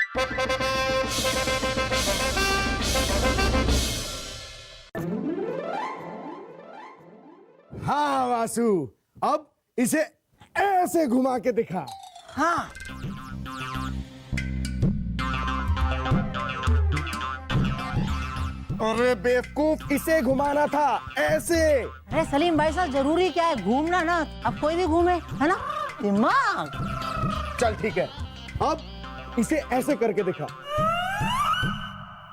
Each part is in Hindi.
हाँ वासु, अब इसे ऐसे घुमा के दिखा। हाँ। अरे बेवकूफ, इसे घुमाना था ऐसे। अरे सलीम भाई साहब, जरूरी क्या है घूमना ना, अब कोई भी घूमे, है ना? दिमाग। चल ठीक है, अब इसे ऐसे करके दिखा।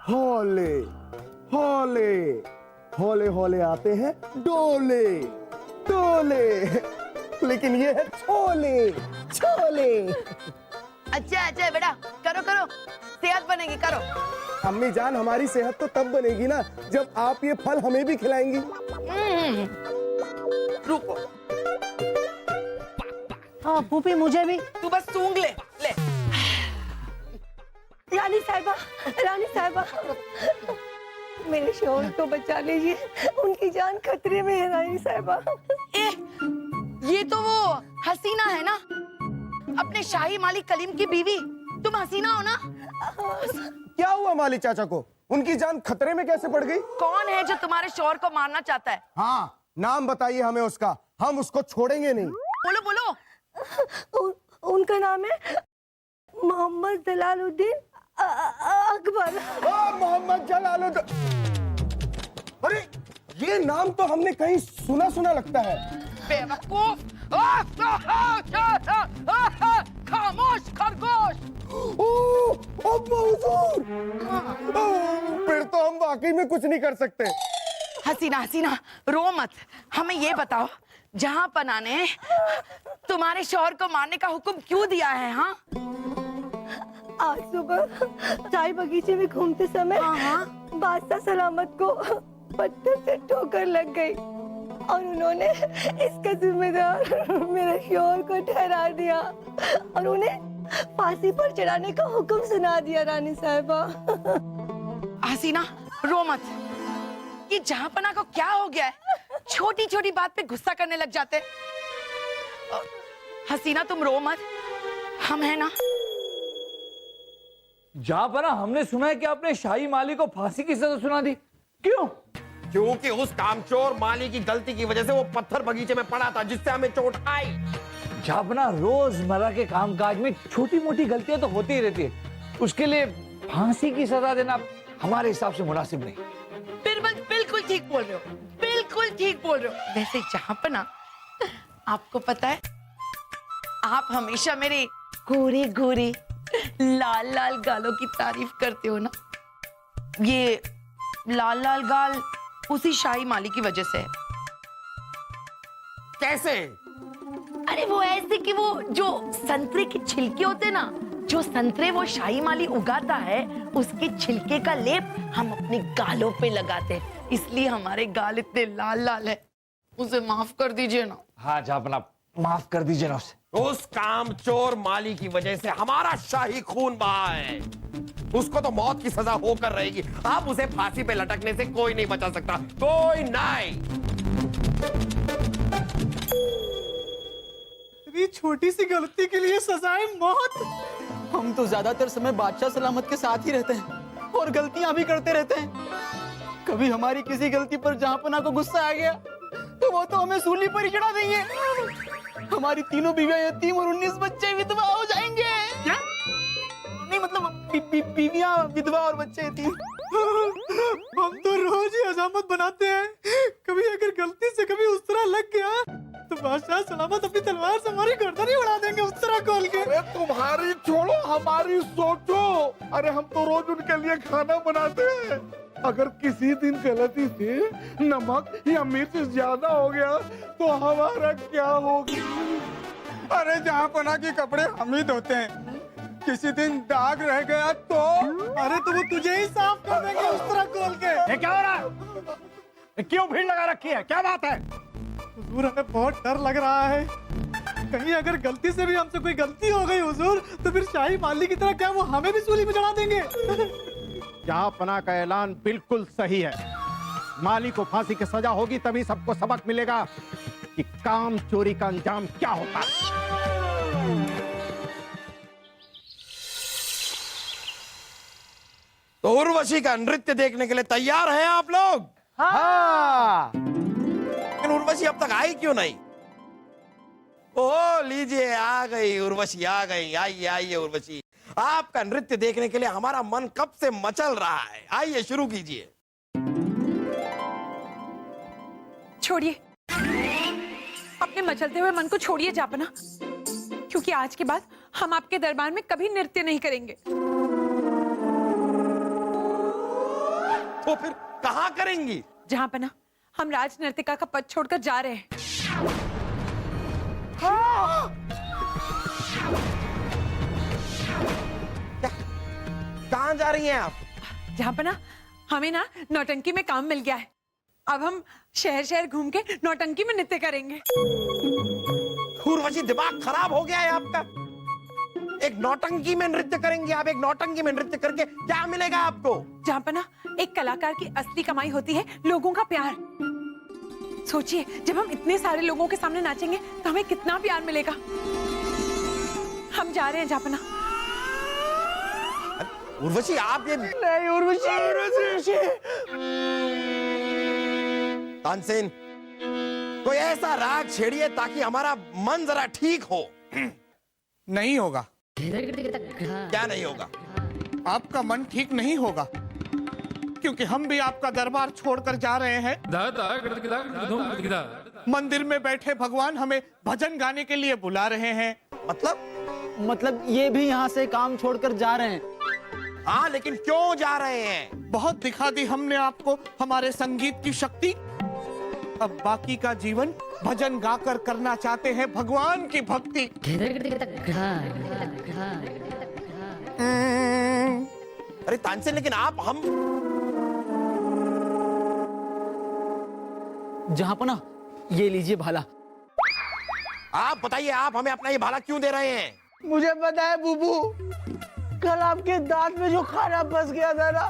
होले होले होले होले आते हैं डोले डोले, लेकिन ये है छोले छोले। अच्छा अच्छा बेटा, करो करो, सेहत बनेगी, करो। अम्मी जान, हमारी सेहत तो तब बनेगी ना जब आप ये फल हमें भी खिलाएंगी। रुको, हाँ फूफी, मुझे भी। तू बस सूंघ ले ले। रानी साहिबा, रानी साहिबा, मेरे शोहर को बचा लीजिए, उनकी जान खतरे में है रानी साहिबा। ये तो वो हसीना है ना, अपने शाही मालिक कलीम की बीवी। तुम हसीना हो ना? क्या हुआ मालिक चाचा को? उनकी जान खतरे में कैसे पड़ गई? कौन है जो तुम्हारे शोहर को मारना चाहता है? हाँ, नाम बताइए हमें उसका, हम उसको छोड़ेंगे नहीं। बोलो बोलो। उनका नाम है मोहम्मद जलालुद्दीन अकबर। मोहम्मद जलालुद्दीन। अरे ये नाम तो हमने कहीं सुना सुना लगता है। बेवकूफ! खामोश खरगोश! फिर तो हम वाकई में कुछ नहीं कर सकते। हसीना हसीना, रो मत, हमें ये बताओ, जहां पना ने तुम्हारे शौहर को मारने का हुक्म क्यों दिया है? हाँ, आज सुबह चाय बगीचे में घूमते समय बादशाह सलामत को पत्थर से ठोकर लग गई और उन्होंने इसका जिम्मेदार मेरे शौहर को ठहरा दिया और उन्हें फांसी पर चढ़ाने का हुक्म सुना दिया। रानी साहिबा, हसीना रो मत, ये जहांपना को क्या हो गया है? छोटी छोटी बात पे गुस्सा करने लग जाते। हसीना तुम रो मत, हम है ना। जहांपना, हमने सुना है कि आपने शाही माली को फांसी की सजा सुना दी, क्यों? क्योंकि उस कामचोर माली की गलती की वजह से वो पत्थर बगीचे में पड़ा था, जिससे हमें चोट आई। जहांपना, रोजमर्रा के कामकाज में छोटी मोटी गलतियां तो होती ही रहती है, उसके लिए फांसी की सजा देना हमारे हिसाब से मुनासिब नहीं। बिल्कुल ठीक बोल रहे हो, बिल्कुल ठीक बोल रहे हो। वैसे जहांपना, आपको पता है, आप हमेशा मेरे गोरे गोरे लाल लाल गालों की तारीफ करते हो ना। ये लाल लाल गाल उसी शाही माली की वजह से है। कैसे? अरे वो ऐसे कि वो जो संतरे के छिलके होते ना, जो संतरे वो शाही माली उगाता है, उसके छिलके का लेप हम अपने गालों पे लगाते हैं, इसलिए हमारे गाल इतने लाल लाल है। उसे माफ कर दीजिए ना। हाँ जहांपना, माफ कर दीजिए ना उसे। उस कामचोर माली की वजह से हमारा शाही खून बहा है, उसको तो मौत की सजा होकर रहेगी। अब उसे फांसी पे लटकने से कोई नहीं बचा सकता, कोई नहीं। छोटी सी गलती के लिए सजाए मौत। हम तो ज्यादातर समय बादशाह सलामत के साथ ही रहते हैं और गलतियां भी करते रहते हैं। कभी हमारी किसी गलती पर जहांपना को गुस्सा आ गया तो वो तो हमें सूली पर ही चढ़ा देंगे। हमारी तीनों बीवियां यतीम और 19 बच्चे विधवा हो जाएंगे। क्या? नहीं मतलब बीवियां विधवा और बच्चे यतीम। हम तो रोज ही हजामत बनाते हैं, कभी अगर गलती से कभी उस तरह लग गया तो बादशाह सलामत अपनी तलवार से हमारी गर्दन ही उड़ा देंगे उस तरह खोल के। अरे तुम्हारी छोड़ो, हमारी सोचो। अरे हम तो रोज उनके लिए खाना बनाते हैं, अगर किसी दिन गलती से नमक या मिर्च ज्यादा हो गया तो हमारा क्या होगा? अरे जहांपना के कपड़े हम ही धोते हैं, किसी दिन दाग रह गया तो अरे तो वो तुझे ही साफ कर देंगे उस तरह खोल के। ये क्या हो रहा है? क्यों भीड़ लगा रखी है? क्या बात है? हुजूर, हमें बहुत डर लग रहा है, कहीं अगर गलती से भी हमसे कोई गलती हो गई हुजूर, तो फिर शाही माली की तरह क्या वो हमें भी सूली में चढ़ा देंगे? जहांपना का ऐलान बिल्कुल सही है। माली को फांसी की सजा होगी, तभी सबको सबक मिलेगा कि काम चोरी का अंजाम क्या होता है। तो उर्वशी का नृत्य देखने के लिए तैयार हैं आप लोग? हाँ। लेकिन उर्वशी अब तक आई क्यों नहीं? ओ लीजिए, आ गई उर्वशी, आ गई। आइए आइए उर्वशी, आपका नृत्य देखने के लिए हमारा मन कब से मचल रहा है। आइए शुरू कीजिए। छोड़िए, अपने मचलते हुए मन को छोड़िए जापना, क्योंकि आज के बाद हम आपके दरबार में कभी नृत्य नहीं करेंगे। तो फिर कहाँ करेंगी? जहाँपना, हम राज नर्तिका का पद छोड़कर जा रहे हैं। कहाँ जा रही हैं आप? जहाँपना, हमें ना नौटंकी में काम मिल गया है। अब हम शहर शहर घूम के नौटंकी में नृत्य करेंगे। उर्वशी, दिमाग खराब हो गया है आपका? एक नौटंकी में नृत्य करेंगे आप? एक नौटंकी में नृत्य करके क्या मिलेगा आपको? जहाँपना, एक कलाकार की असली कमाई होती है लोगों का प्यार। सोचिए, जब हम इतने सारे लोगों के सामने नाचेंगे तो हमें कितना प्यार मिलेगा। हम जा रहे हैं जहाँपना। उर्वशी, आप ये नहीं उर्वशी। तानसेन, कोई ऐसा राग छेड़िए ताकि हमारा मन जरा ठीक हो। नहीं होगा। क्या नहीं होगा? आपका मन ठीक नहीं होगा, क्योंकि हम भी आपका दरबार छोड़कर जा रहे हैं। मंदिर में बैठे भगवान हमें भजन गाने के लिए बुला रहे हैं। मतलब ये भी यहाँ से काम छोड़कर जा रहे हैं। हाँ, लेकिन क्यों जा रहे हैं? बहुत दिखा दी हमने आपको हमारे संगीत की शक्ति। अब बाकी का जीवन भजन गाकर करना चाहते हैं भगवान की भक्ति। अरे तानसेन, लेकिन आप हम जहाँपना, ये लीजिए भाला। आप बताइए, आप हमें अपना ये भाला क्यों दे रहे हैं? मुझे पता है बुबू, कल आपके दांत में जो खाना फंस गया था ना,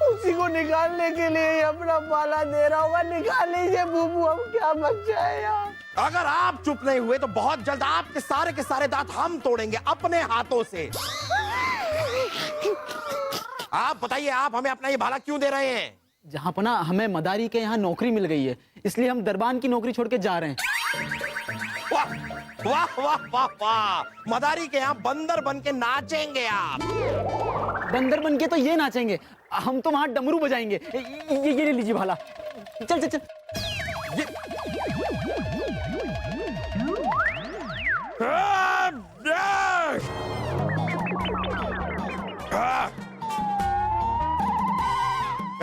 उसी को निकालने के लिए ही अपना भाला दे रहा होगा। निकाल लीजिए बुबू, हम क्या बच जाए यार। अगर आप चुप नहीं हुए तो बहुत जल्द आपके सारे के सारे दांत हम तोड़ेंगे अपने हाथों से। आप बताइए, आप हमें अपना ये भाला क्यों दे रहे हैं? जहाँपना, हमें मदारी के यहाँ नौकरी मिल गई है, इसलिए हम दरबान की नौकरी छोड़ के जा रहे हैं। वाह वाह वाह वाह वाह, मदारी के यहाँ बंदर बन के नाचेंगे आप? बंदर बन के तो ये नाचेंगे, हम तो वहां डमरू बजाएंगे। ये लीजिए भाला। चल चल चल।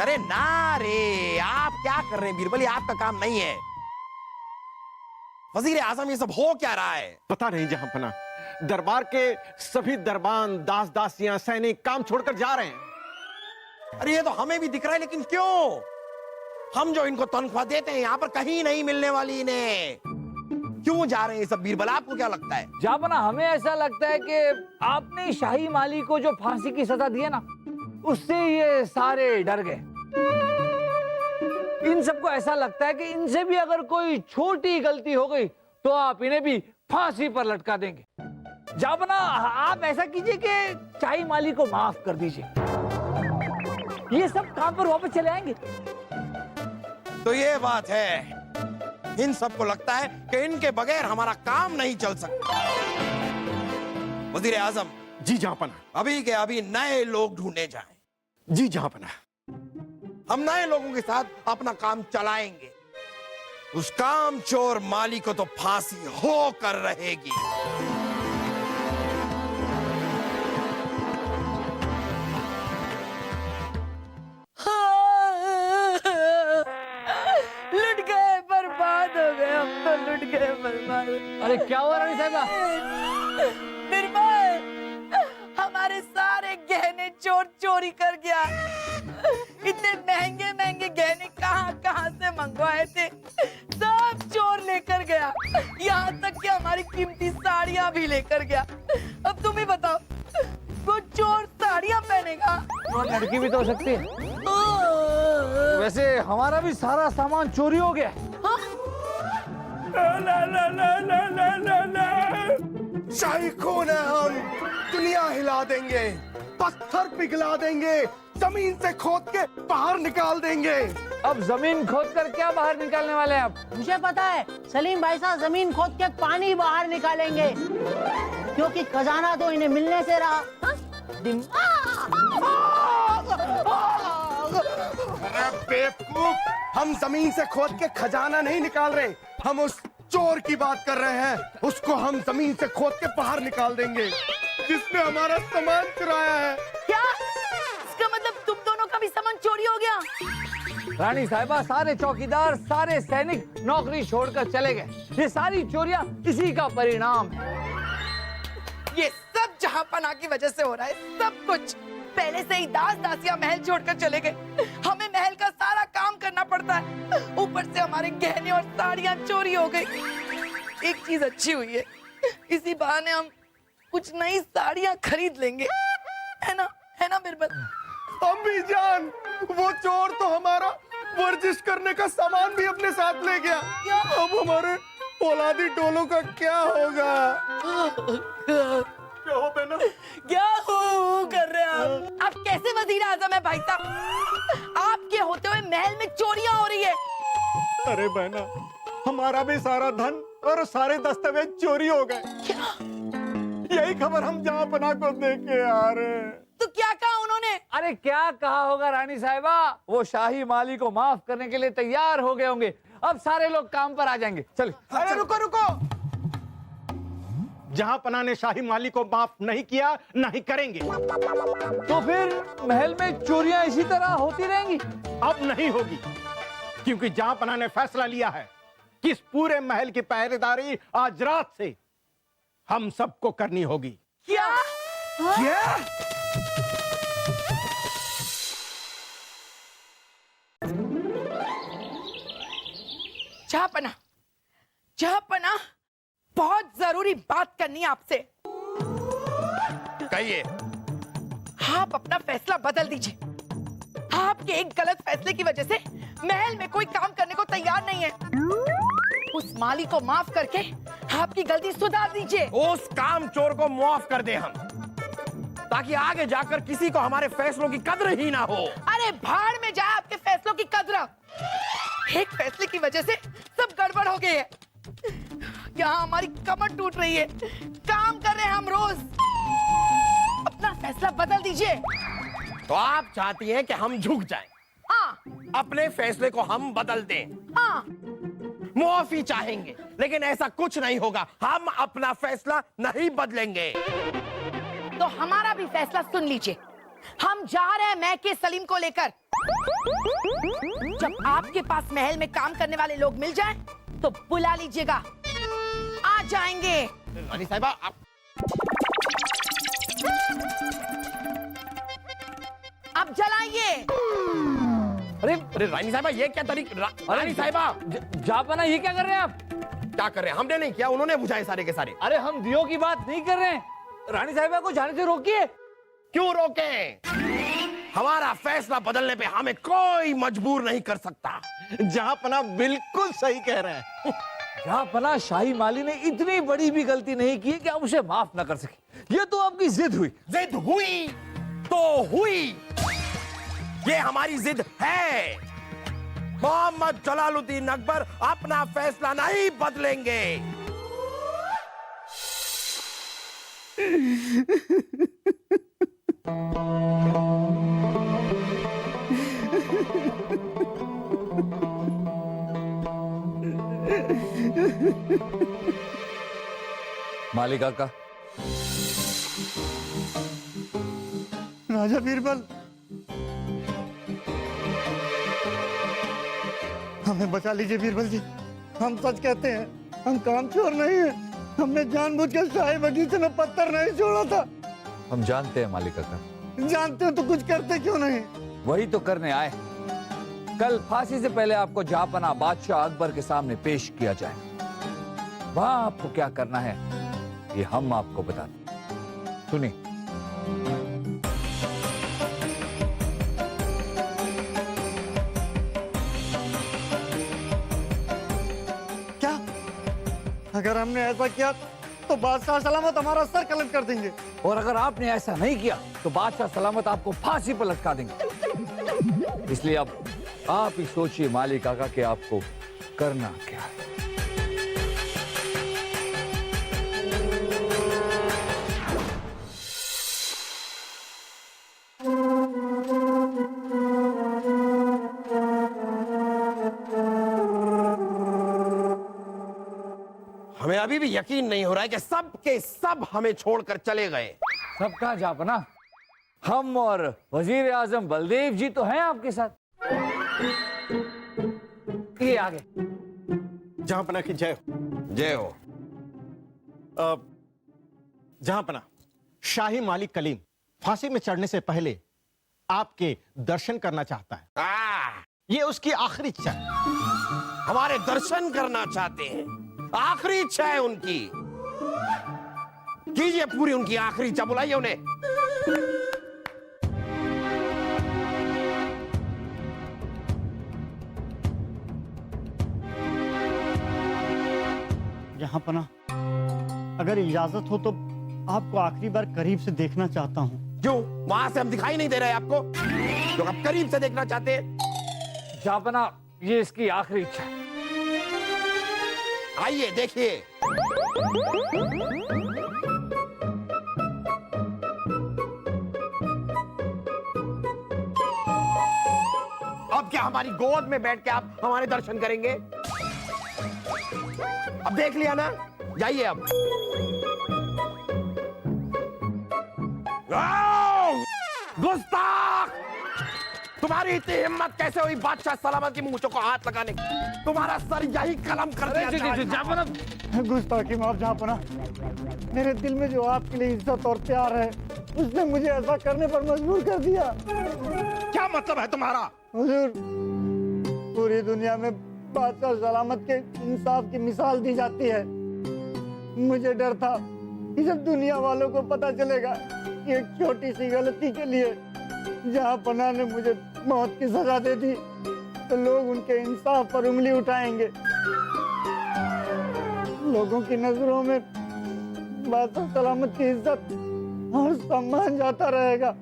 अरे ना रे, आप क्या कर रहे हैं बीरबल? ये आपका काम नहीं है। वजीर आजम, ये सब हो क्या रहा है? पता नहीं जहाँपना, दरबार के सभी दरबान, दास दासियां, सैनिक काम छोड़कर जा रहे हैं। अरे ये तो हमें भी दिख रहा है, लेकिन क्यों? हम जो इनको तनख्वाह देते हैं यहाँ पर कहीं नहीं मिलने वाली इन्हें। क्यों जा रहे हैं ये सब बीरबल? आपको क्या लगता है? जापना, हमें ऐसा लगता है कि आपने शाही माली को जो फांसी की सजा दी है ना, उससे ये सारे डर गए। इन सबको ऐसा लगता है कि इनसे भी अगर कोई छोटी गलती हो गई तो आप इन्हें भी फांसी पर लटका देंगे। जापना, आप ऐसा कीजिए कि शाही माली को माफ कर दीजिए, ये सब काम पर वापस चले आएंगे। तो ये बात है, इन सबको लगता है कि इनके बगैर हमारा काम नहीं चल सकता। वजीर आजम जी जहाँपना। अभी के अभी नए लोग ढूंढे जाएं। जी जहाँपना। हम नए लोगों के साथ अपना काम चलाएंगे। उस काम चोर माली को तो फांसी होकर रहेगी। लुट गए, बर्बाद हो गए, हम तो लुट गए, बर्बाद। अरे क्या हुआ रानी साहबा? बीरबल, हमारे सारे गहने चोर चोरी कर गया। इतने महंगे महंगे गहने कहाँ कहाँ से मंगवाए थे, सब चोर लेकर गया। यहाँ तक कि हमारी कीमती साड़ियाँ भी लेकर गया। अब तुम ही बताओ, वो चोर साड़ियाँ पहनेगा? वो लड़की भी तो हो सकती है। वैसे हमारा भी सारा सामान चोरी हो गया। शाही खून है, हम दुनिया हिला देंगे। पत्थर पिघला देंगे, जमीन से खोद के बाहर निकाल देंगे। अब जमीन खोद कर क्या बाहर निकालने वाले हैं आप? मुझे पता है, सलीम भाई साहब जमीन खोद के पानी बाहर निकालेंगे, क्योंकि खजाना तो इन्हें मिलने से रहा। हाँ? अरे बेवकूफ, हम जमीन से खोद के खजाना नहीं निकाल रहे, हम उस चोर की बात कर रहे हैं। उसको हम जमीन से खोद के बाहर निकाल देंगे, जिसने हमारा सामान चुराया है। क्या? इसका मतलब तुम दोनों का भी सामान चोरी हो गया? रानी साहिबा, सारे चौकीदार, सारे सैनिक नौकरी छोड़कर चले गए। ये सारी चोरियां इसी का परिणाम है। ये सब जहांपना की वजह से हो रहा है, सब कुछ। पहले से ही दास दासियां महल छोड़कर चले गए, हमें महल का सारा काम करना पड़ता है, ऊपर से हमारे गहने और साड़ियां चोरी हो गई। एक चीज अच्छी हुई है, इसी बहाने हम कुछ नई साड़ियां खरीद लेंगे, है ना बिरबल? अम्मी जान, वो चोर तो हमारा वर्जिश करने का सामान भी अपने साथ ले गया। अब हमारे औलादी टोलों का क्या होगा? क्या हो बेना? क्या हो कर रहे हैं आप? आप कैसे वजीर आजम है भाई साहब? आपके होते हुए महल में चोरियां हो रही है। अरे बहना, हमारा भी सारा धन और सारे दस्तावेज चोरी हो गए। यही खबर हम जहांपना को दे के आ रहे हैं। तो क्या कहा उन्होंने? अरे क्या कहा होगा रानी साहिबा, वो शाही माली को माफ करने के लिए तैयार हो गए होंगे। अब सारे लोग काम पर आ जाएंगे। चलिए। अरे रुको रुको, जहांपना ने शाही माली को माफ नहीं किया, नहीं करेंगे। तो फिर महल में चोरियां इसी तरह होती रहेंगी? अब नहीं होगी, क्योंकि जहांपना ने फैसला लिया है कि इस पूरे महल की पहरेदारी आज रात से हम सबको करनी होगी। क्या? क्या? जहांपना, बहुत जरूरी बात करनी है आपसे। कहिए। आप अपना फैसला बदल दीजिए। आपके एक गलत फैसले की वजह से महल में कोई काम करने को तैयार नहीं है। उस माली को माफ करके आपकी गलती सुधार दीजिए। उस काम चोर को माफ कर दे हम, ताकि आगे जाकर किसी को हमारे फैसलों की कद्र ही ना हो। अरे भाड़ में जाए आपके फैसलों की कद्र। एक फैसले की वजह से सब गड़बड़ हो गई है। यहाँ हमारी कमर टूट रही है, काम कर रहे हैं हम रोज। अपना फैसला बदल दीजिए। तो आप चाहती हैं कि हम झुक जाएं, हाँ अपने फैसले को हम बदल दें, हाँ। मुआफी चाहेंगे, लेकिन ऐसा कुछ नहीं होगा। हम अपना फैसला नहीं बदलेंगे। तो हमारा भी फैसला सुन लीजिए। हम जा रहे हैं महके सलीम को लेकर। जब आपके पास महल में काम करने वाले लोग मिल जाएं, तो बुला लीजिएगा, आ जाएंगे। रानी साहिबा, आप अब जलाइए। अरे रानी साहिबा, ये क्या तरीका? रानी साहिबा, जहांपना, ये क्या कर रहे हैं आप? क्या कर रहे हैं? हमने नहीं किया, उन्होंने बुझाए सारे के सारे। अरे हम दियो की बात नहीं कर रहे हैं। रानी साहिबा को जाने से रोकिए। क्यों रोकें? हमारा फैसला बदलने पे हमें कोई मजबूर नहीं कर सकता। जहांपना बिल्कुल सही कह रहे हैं। जहांपना, शाही माली ने इतनी बड़ी भी गलती नहीं की कि हम उसे माफ न कर सके। ये तो आपकी जिद हुई। जिद हुई तो हुई, ये हमारी जिद है। मोहम्मद जलालुद्दीन अकबर अपना फैसला नहीं बदलेंगे। मालिका का राजा बीरबल, हमें बचा लीजिए बीरबल जी। हम सच कहते हैं, हम कामचोर नहीं हैं। हमने जानबूझकर शाही बगीचे में पत्थर नहीं छोड़ा था। हम जानते हैं मालिका का। जानते हो तो कुछ करते क्यों नहीं? वही तो करने आए। कल फांसी से पहले आपको जहांपना बादशाह अकबर के सामने पेश किया जाए। वहां आपको क्या करना है, ये हम आपको बताते। सुनिए। क्या? अगर हमने ऐसा किया तो बादशाह सलामत हमारा सर कलम कर देंगे। और अगर आपने ऐसा नहीं किया तो बादशाह सलामत आपको फांसी पर लटका देंगे। इसलिए अब आप ही सोचिए मालिक आका कि आपको करना क्या है। हमें अभी भी यकीन नहीं हो रहा है कि सब के सब हमें छोड़कर चले गए। सबका जापना, हम और वजीर आजम बलदेव जी तो हैं आपके साथ। ये आगे। जहांपना की जय हो। जय हो। जहांपना, शाही मालिक कलीम फांसी में चढ़ने से पहले आपके दर्शन करना चाहता है। ये उसकी आखिरी इच्छा है। हमारे दर्शन करना चाहते हैं, आखिरी इच्छा है उनकी। कीजिए पूरी उनकी आखिरी इच्छा, बुलाइए उन्हें। जहांपना, अगर इजाजत हो तो आपको आखिरी बार करीब से देखना चाहता हूँ। क्यों? वहां से हम दिखाई नहीं दे रहे आपको, तो आप करीब से देखना चाहते हैं? जापना, ये इसकी आखिरी इच्छा है। आइए देखिए। अब क्या हमारी गोद में बैठ के आप हमारे दर्शन करेंगे? अब देख लिया ना, जाइए अब। गुस्ताख! तुम्हारी इतनी हिम्मत कैसे हुई बादशाह सलामत की मूंछों को हाथ लगाने की? तुम्हारा सर यही कलम कर दिया। जापना, गुस्ताखी माफ जहांपना, मेरे दिल में जो आपके लिए इज्जत और प्यार है उसने मुझे ऐसा करने पर मजबूर कर दिया। क्या मतलब है तुम्हारा? हुजूर, पूरी दुनिया में बादशाह सलामत के इंसाफ की मिसाल दी जाती है। मुझे डर था कि जब दुनिया वालों को पता चलेगा कि एक छोटी सी गलती के लिए जहांपना ने मुझे मौत की सजा दे दी तो लोग उनके इंसाफ पर उंगली उठाएंगे। लोगों की नजरों में बादशाह सलामत की इज्जत और सम्मान जाता रहेगा।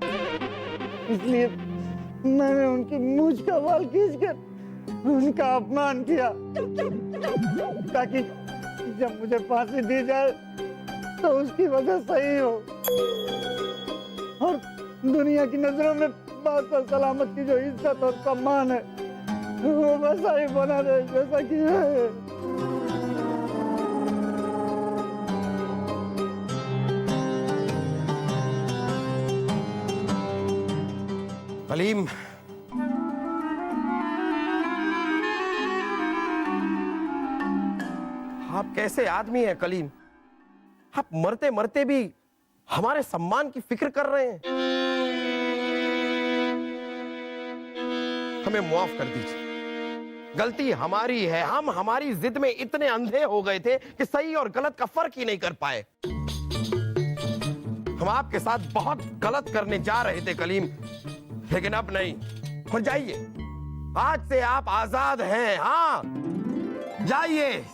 इसलिए मैंने उनकी मूंछ का बाल खींचकर उनका अपमान किया, ताकि जब मुझे फांसी दी जाए तो उसकी वजह सही हो और दुनिया की नजरों में बादशाह सलामत की जो इज्जत और सम्मान है वो वैसा ही बना रहे जैसा कि है। कलीम, आप कैसे आदमी हैं कलीम? आप मरते मरते भी हमारे सम्मान की फिक्र कर रहे हैं। हमें माफ कर दीजिए, गलती हमारी है। हम हमारी जिद में इतने अंधे हो गए थे कि सही और गलत का फर्क ही नहीं कर पाए। हम आपके साथ बहुत गलत करने जा रहे थे कलीम, लेकिन अब नहीं। हो जाइए, आज से आप आजाद हैं। हाँ, जाइए,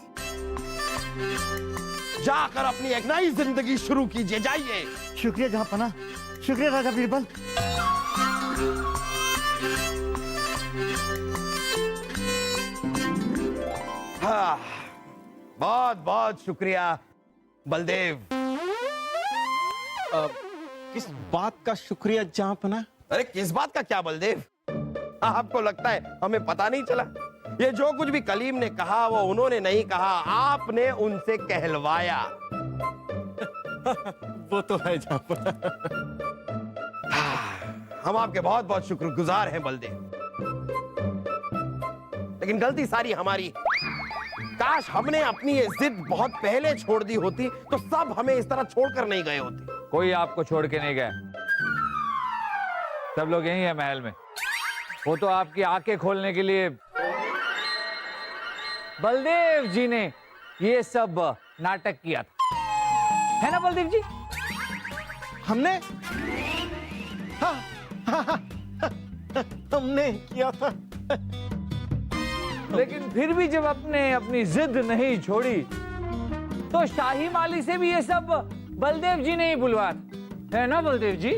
जाकर अपनी एक नई जिंदगी शुरू कीजिए। जाइए। शुक्रिया जहांपना, शुक्रिया राजा बीरबल। हाँ, बहुत बहुत शुक्रिया बलदेव। किस बात का शुक्रिया जहांपना? अरे किस बात का क्या बलदेव? आपको लगता है हमें पता नहीं चला? ये जो कुछ भी कलीम ने कहा वो उन्होंने नहीं कहा, आपने उनसे कहलवाया। वो तो है जहांपना। हम आपके बहुत बहुत शुक्रगुजार हैं बलदेव, लेकिन गलती सारी हमारी। काश हमने अपनी ये जिद बहुत पहले छोड़ दी होती तो सब हमें इस तरह छोड़कर नहीं गए होते। कोई आपको छोड़ के नहीं गया, सब लोग यही है महल में। वो तो आपकी आंखें खोलने के लिए बलदेव जी ने ये सब नाटक किया था, है ना बलदेव जी? हमने हमने किया था। लेकिन फिर भी जब आपने अपनी जिद नहीं छोड़ी तो शाही माली से भी ये सब बलदेव जी ने ही बुलवाया था, है ना बलदेव जी?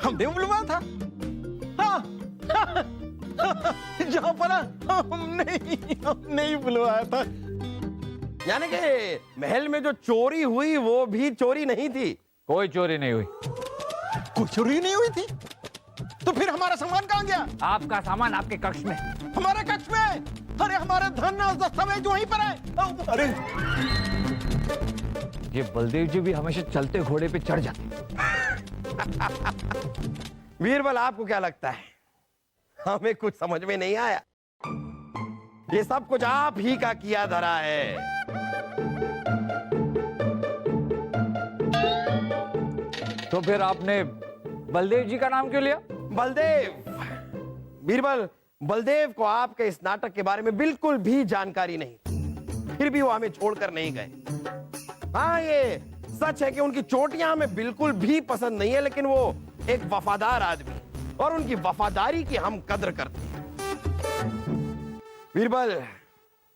हमने बुलवाया था। हाँ जहाँ पर हमने ही बुलवाया था। यानी कि महल में जो चोरी हुई वो भी चोरी नहीं थी। कोई चोरी नहीं हुई। कोई चोरी नहीं हुई थी तो फिर हमारा सामान कहाँ गया? आपका सामान आपके कक्ष में। हमारे कक्ष में? अरे हमारे धन और दस्तावेज वहीं पर है। अरे ये बलदेव जी भी हमेशा चलते घोड़े पे चढ़ जाते। बीरबल, आपको क्या लगता है? हमें कुछ समझ में नहीं आया। ये सब कुछ आप ही का किया धरा है। तो फिर आपने बलदेव जी का नाम क्यों लिया? बलदेव, बीरबल, बलदेव को आपके इस नाटक के बारे में बिल्कुल भी जानकारी नहीं, फिर भी वो हमें छोड़कर नहीं गए। हाँ, ये सच है कि उनकी चोटियां हमें बिल्कुल भी पसंद नहीं है, लेकिन वो एक वफादार आदमी और उनकी वफादारी की हम कद्र करते हैं। बीरबल,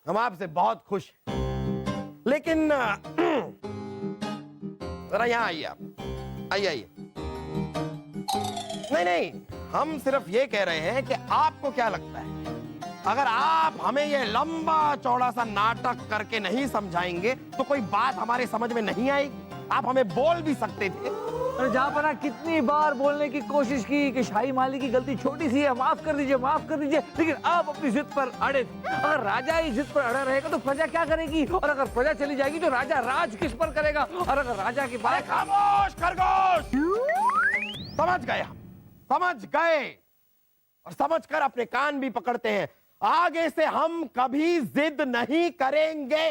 हम आपसे बहुत खुश हैं, लेकिन जरा यहां आइए। आप आइए। नहीं, हम सिर्फ ये कह रहे हैं कि आपको क्या लगता है, अगर आप हमें ये लंबा चौड़ा सा नाटक करके नहीं समझाएंगे तो कोई बात हमारे समझ में नहीं आएगी। आप हमें बोल भी सकते थे। और जहाँ पर कितनी बार बोलने की कोशिश की कि शाही माली की गलती छोटी सी है, माफ कर दीजिए, माफ कर दीजिए, लेकिन आप अपनी जिद पर अड़े थे। अगर राजा ही जिद पर अड़ा रहेगा तो प्रजा क्या करेगी? और अगर प्रजा चली जाएगी तो राजा राज किस पर करेगा? और अगर राजा की बात... खामोश खरगोश! समझ गए, हम समझ गए, और समझकर अपने कान भी पकड़ते हैं। आगे से हम कभी जिद नहीं करेंगे।